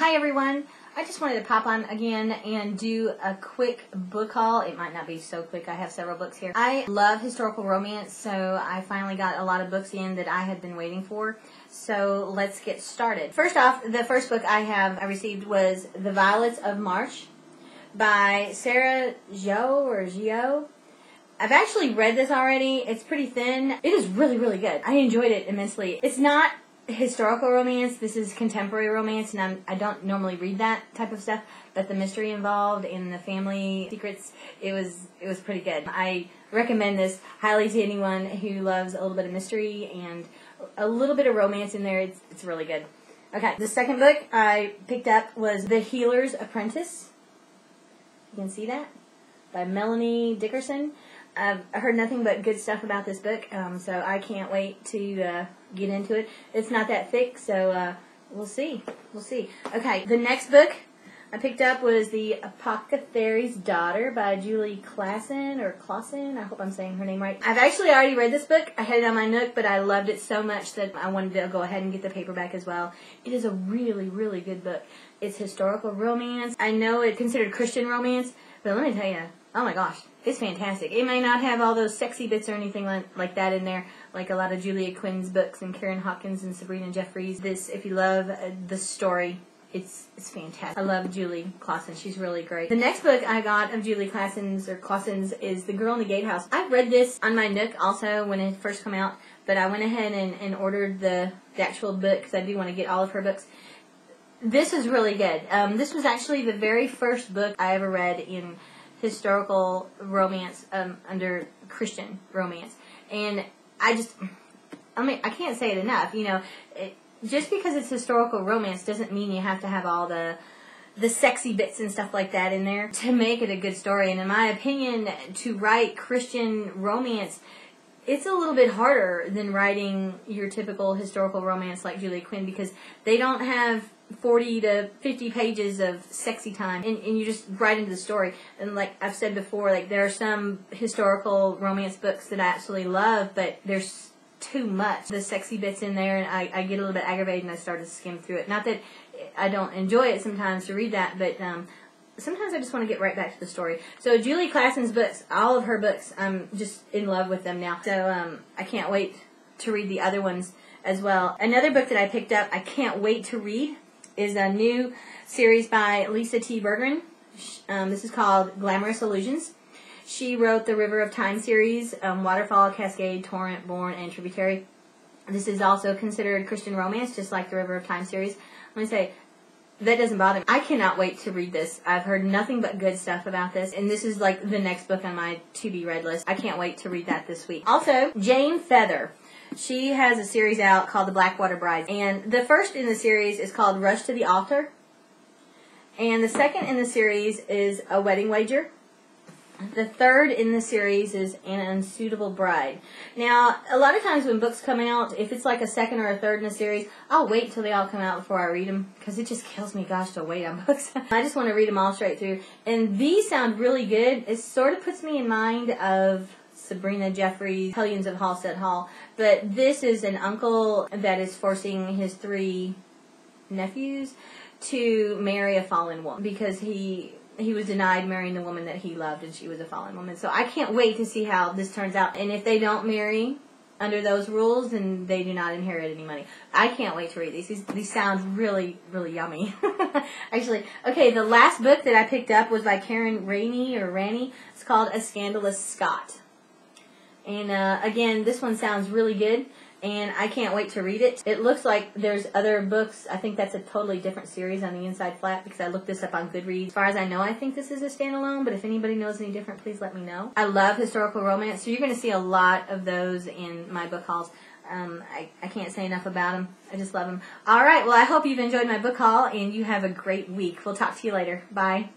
Hi everyone. I just wanted to pop on again and do a quick book haul. It might not be so quick. I have several books here. I love historical romance, so I finally got a lot of books in that I had been waiting for. So let's get started. First off, the first book I received was The Violets of March by Sarah Gio. I've actually read this already. It's pretty thin. It is really, really good. I enjoyed it immensely. It's not historical romance. This is contemporary romance, and I don't normally read that type of stuff, but the mystery involved and the family secrets, it was pretty good. I recommend this highly to anyone who loves a little bit of mystery and a little bit of romance in there. It's really good. Okay, the second book I picked up was The Healer's Apprentice. You can see that, by Melanie Dickerson. I've heard nothing but good stuff about this book, so I can't wait to get into it. It's not that thick, so we'll see. We'll see. Okay, the next book I picked up was The Apothecary's Daughter by Julie Klassen. I hope I'm saying her name right. I've actually already read this book. I had it on my Nook, but I loved it so much that I wanted to go ahead and get the paperback as well. It is a really, really good book. It's historical romance. I know it's considered Christian romance, but let me tell you, oh my gosh, it's fantastic. It may not have all those sexy bits or anything like that in there, like a lot of Julia Quinn's books and Karen Hawkins and Sabrina Jeffries. This, if you love the story, it's fantastic. I love Julie Klassen. She's really great. The next book I got of Julie Klassen's is The Girl in the Gatehouse. I've read this on my Nook also when it first came out, but I went ahead and ordered the actual book because I do want to get all of her books. This is really good. This was actually the very first book I ever read in historical romance under Christian romance, and I can't say it enough. You know, just because it's historical romance doesn't mean you have to have all the sexy bits and stuff like that in there to make it a good story. And in my opinion, to write Christian romance, it's a little bit harder than writing your typical historical romance like Julia Quinn, because they don't have 40 to 50 pages of sexy time, and you just write into the story. And like I've said before, like there are some historical romance books that I absolutely love, but there's too much. The sexy bits in there, and I get a little bit aggravated and I start to skim through it. Not that I don't enjoy it sometimes to read that, but sometimes I just want to get right back to the story. So Julie Klassen's books, all of her books, I'm just in love with them now. So I can't wait to read the other ones as well. Another book that I picked up, I can't wait to read, is a new series by Lisa T. Bergren. This is called Glamorous Illusions. She wrote the River of Time series, Waterfall, Cascade, Torrent, Bourne, and Tributary. This is also considered Christian romance, just like the River of Time series. Let me say, that doesn't bother me. I cannot wait to read this. I've heard nothing but good stuff about this, and this is like the next book on my to-be-read list. I can't wait to read that this week. Also, Jane Feather. She has a series out called The Blackwater Bride, and the first in the series is called Rush to the Altar, and the second in the series is A Wedding Wager. The third in the series is An Unsuitable Bride. Now, a lot of times when books come out, if it's like a second or a third in a series, I'll wait till they all come out before I read them, because it just kills me, gosh, to wait on books. I just want to read them all straight through. And these sound really good. It sort of puts me in mind of Sabrina Jeffries' Hellions of Halstead Hall. But this is an uncle that is forcing his 3 nephews to marry a fallen woman, because he was denied marrying the woman that he loved, and she was a fallen woman. So I can't wait to see how this turns out. And if they don't marry under those rules, then they do not inherit any money. I can't wait to read these. These sound really, really yummy. Actually, okay, the last book that I picked up was by Ranney. It's called A Scandalous Scott. And again, this one sounds really good, and I can't wait to read it. It looks like there's other books. I think that's a totally different series on the inside flap, because I looked this up on Goodreads. As far as I know, I think this is a standalone, but if anybody knows any different, please let me know. I love historical romance, so you're going to see a lot of those in my book hauls. I can't say enough about them. I just love them. All right, well, I hope you've enjoyed my book haul, and you have a great week. We'll talk to you later. Bye.